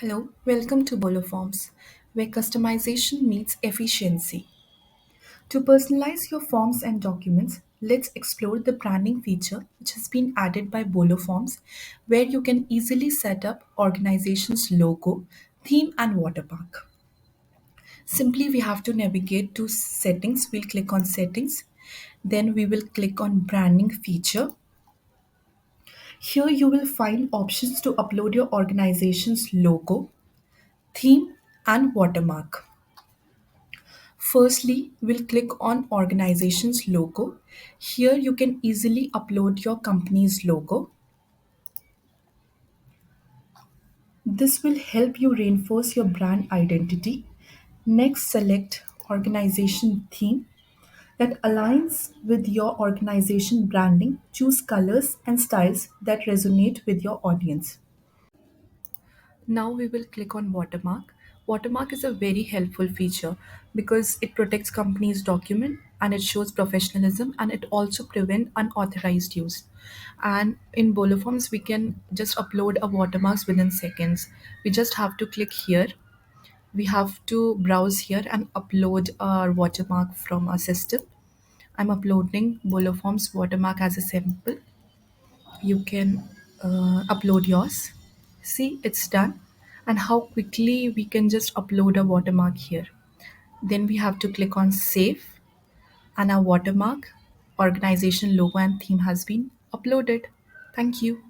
Hello, welcome to Bolo Forms, where customization meets efficiency. To personalize your forms and documents, let's explore the branding feature which has been added by Bolo Forms, where you can easily set up organization's logo, theme, and watermark. Simply, we have to navigate to settings. We'll click on settings, then we will click on branding feature. Here, you will find options to upload your organization's logo, theme, and watermark. Firstly, we'll click on organization's logo. Here you can easily upload your company's logo. This will help you reinforce your brand identity. Next, select organization theme that aligns with your organization branding. Choose colors and styles that resonate with your audience. Now we will click on Watermark. Watermark is a very helpful feature because it protects companies' document and it shows professionalism and it also prevent unauthorized use. And in Bolo Forms, we can just upload a watermarks within seconds. We just have to click here. We have to browse here and upload our watermark from our system. I'm uploading Bolo Forms watermark as a sample. You can upload yours. See, it's done. And how quickly we can just upload a watermark here. Then we have to click on save, and our watermark, organization logo, and theme has been uploaded. Thank you.